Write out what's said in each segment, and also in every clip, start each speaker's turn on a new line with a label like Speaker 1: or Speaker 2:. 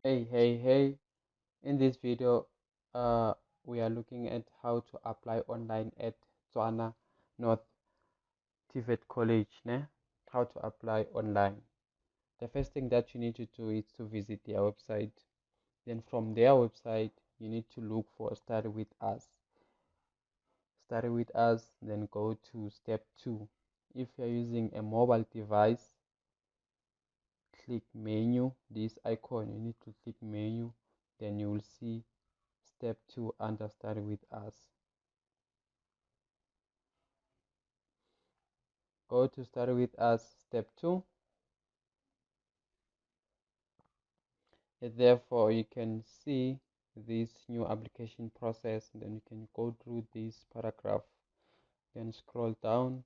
Speaker 1: Hey, in this video uh we are looking at how to apply online at Tshwane North TVET College, ne? How to apply online. The first thing that you need to do is to visit their website. Then from their website you need to look for study with us. Study with us, then go to step 2. If you're using a mobile device, click menu, this icon, you need to click menu, then you will see step 2 under study with us. Go to study with us, step 2. Therefore you can see this new application process, then you can go through this paragraph, then scroll down.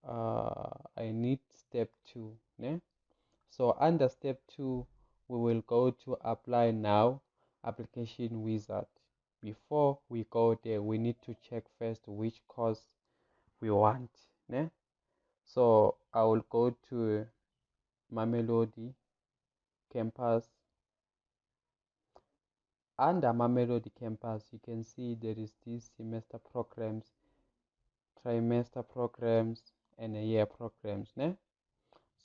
Speaker 1: I need step 2, ne? So under step 2 we will go to apply now application wizard. Before we go there, we need to check first which course we want, ne? So I will go to Mamelodi Campus. Under Mamelodi Campus you can see there is this semester programs, trimester programs, and a year programs, ne?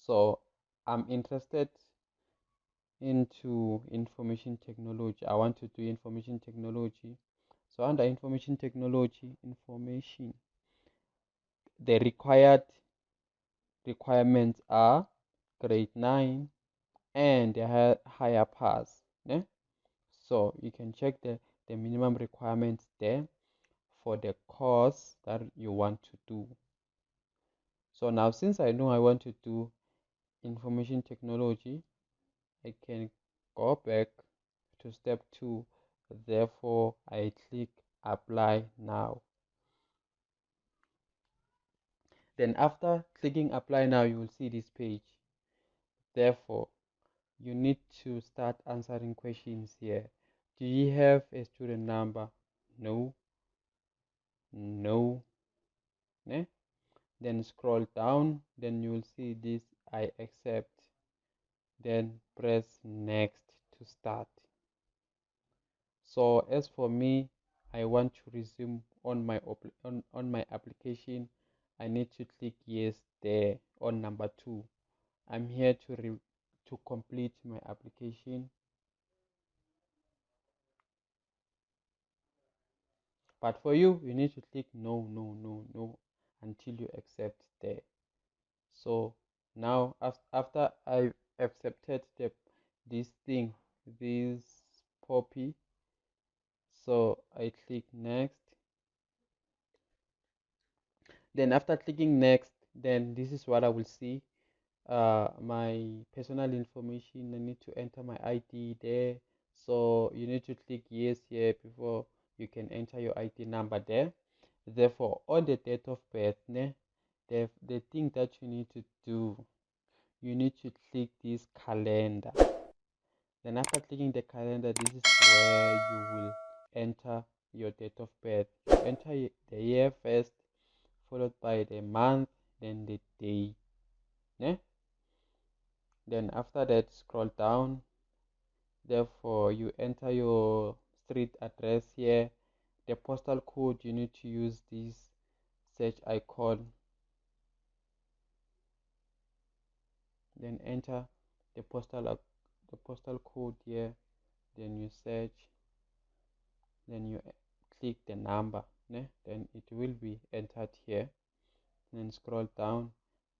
Speaker 1: So I'm interested into information technology. I want to do information technology. So under information technology, the requirements are grade 9 and the higher pass, ne? So you can check the minimum requirements there for the course that you want to do. So now since I know I want to do information technology, I can go back to step 2. Therefore I click apply now. Then after clicking apply now, you will see this page. Therefore you need to start answering questions here. Do you have a student number? No. Ne? Then scroll down, then you will see this I accept, then press next to start. So as for me, I want to resume on my application. I need to click yes there on number 2. I'm here to complete my application, but for you need to click no until you accept there. So now after I accepted this thing, this poppy, so I click next. Then after clicking next, then this is what I will see. My personal information, I need to enter my ID there. So you need to click yes here before you can enter your ID number there. Therefore on the date of birth, the thing that you need to do, you need to click this calendar. Then after clicking the calendar, this is where you will enter your date of birth. You enter the year first, followed by the month, then the day. Yeah? Then after that, scroll down. Therefore you enter your street address here. The postal code, you need to use this search icon. Then enter the postal code here. Then you search. Then you click the number, then it will be entered here. Then scroll down.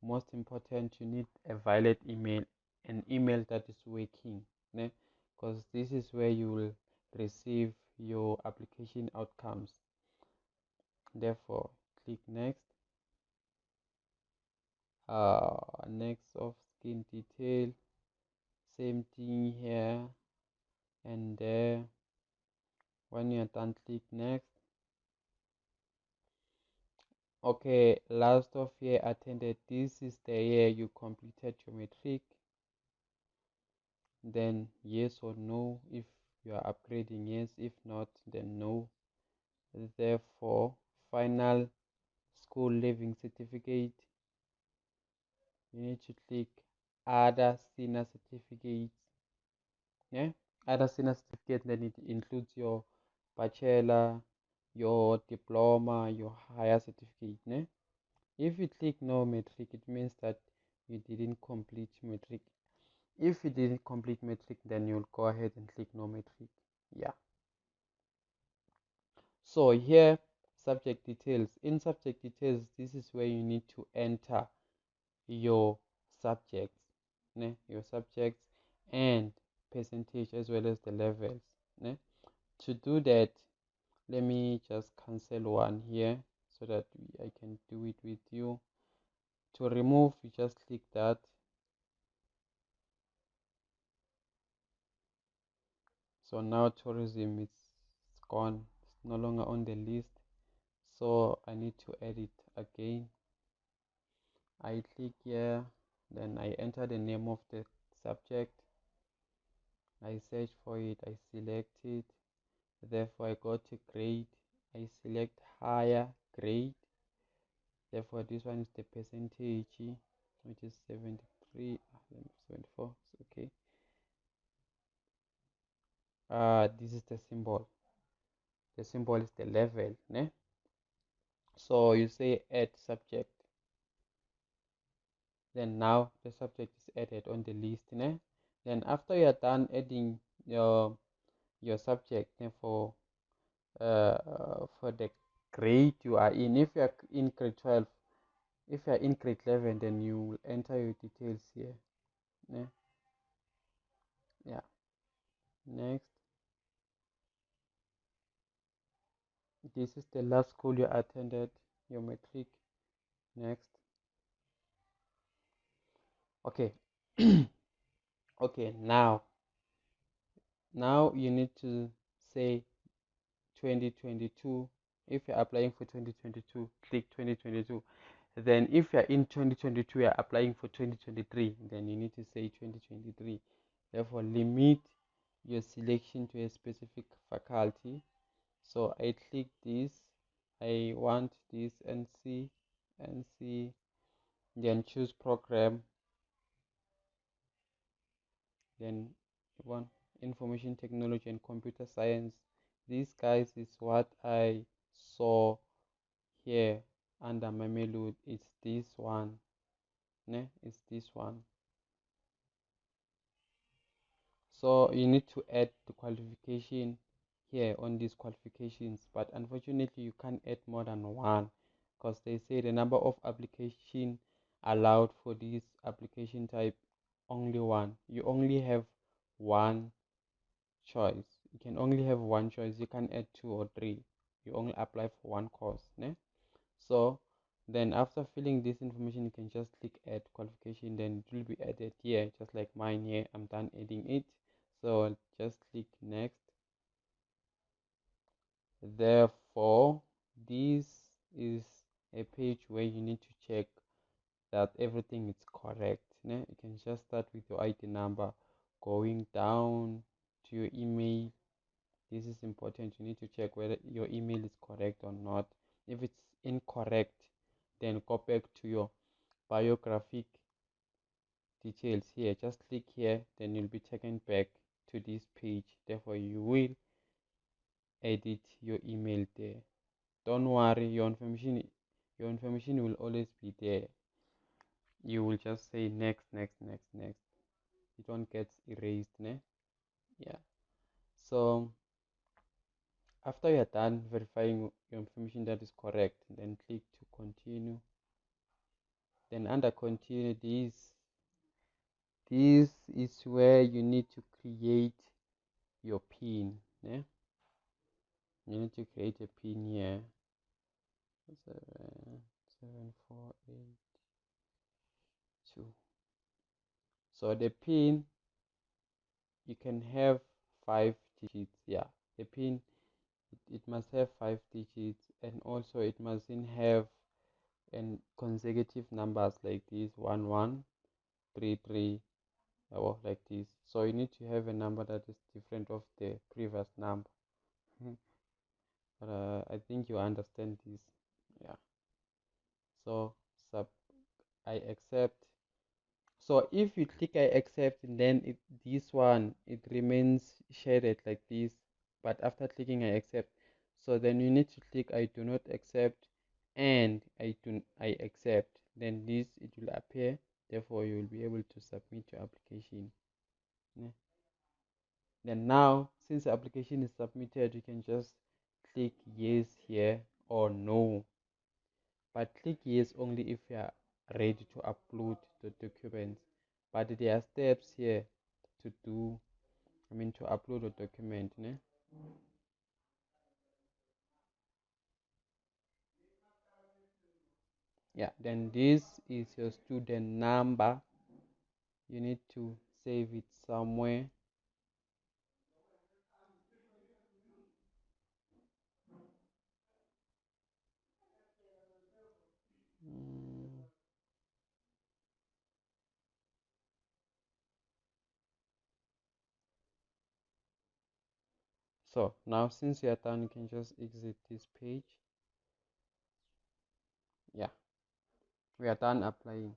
Speaker 1: Most important, you need a valid email, an email that is working, because this is where you will receive your application outcomes. Therefore click next. Next of skin detail, same thing here and there. When you're done, click next. Okay, last of year attended. This is the year you completed your matric. Then yes or no if you are upgrading, yes. If not, then no. Therefore, final school leaving certificate. You need to click other senior certificates. Yeah, other senior certificate, then it includes your bachelor, your diploma, your higher certificate. Yeah? If you click no matric, it means that you didn't complete matric. If you didn't complete matric, then you'll go ahead and click no matric. Yeah. So here, subject details. In subject details, this is where you need to enter your subjects, né? Your subjects and percentage as well as the levels. Né? To do that, let me just cancel one here so that I can do it with you. To remove, you just click that. So now tourism is gone, it's no longer on the list. So I need to edit again. I click here, then I enter the name of the subject. I search for it, I select it. Therefore, I go to grade. I select higher grade. Therefore, this one is the percentage, which is 73, 74. Okay. This is the symbol. The symbol is the level, né? So you say add subject. Then now the subject is added on the list, né? Then after you are done adding your subject, né, for the grade you are in. If you are in grade 12, if you are in grade 11, then you will enter your details here. Yeah. Yeah. Next. This is the last school you attended, your matric. Next. Okay. Okay, now you need to say 2022. If you're applying for 2022, click 2022. Then if you're in 2022, you're applying for 2023, then you need to say 2023. Therefore, limit your selection to a specific faculty. So I click this. I want this NC, then choose program, then one information technology and computer science. This guys is what I saw here under Mamelodi. It's this one, ne? It's this one. So you need to add the qualification here on these qualifications, but unfortunately you can't add more than one because they say the number of application allowed for this application type only one. You only have one choice. You can only have one choice. You can add two or three. You only apply for one course. Ne? So then after filling this information, you can just click add qualification, then it will be added here, just like mine here. I'm done adding it. So just click next. Therefore, this is a page where you need to check that everything is correct. Ne? You can just start with your ID number, going down to your email. This is important. You need to check whether your email is correct or not. If it's incorrect, then go back to your biographic details here. Just click here, then you'll be taken back to this page. Therefore, you will edit your email there. Don't worry, your information will always be there. You will just say next, next, next, next. It won't get erased, ne? Yeah. So after you're done verifying your information that is correct, then click to continue. Then under continue, this is where you need to create your pin. Yeah? You need to create a pin here. 77482. So the pin, you can have 5 digits. Yeah, the pin, it must have 5 digits, and also it mustn't have and consecutive numbers like this 1133 or like this. So you need to have a number that is different of the previous number. But I think you understand this. Yeah. So sub I accept. So if you click I accept, then this one it remains shaded like this, but after clicking I accept, so then you need to click I do not accept and I accept, then this it will appear, therefore you will be able to submit your application. Yeah. Then now since the application is submitted, you can just click yes here or no, but click yes only if you are ready to upload the documents. But there are steps here to do, to upload a document, ne? Yeah, then this is your student number. You need to save it somewhere. Mm, So now since you are done, you can just exit this page. Yeah, we are done applying.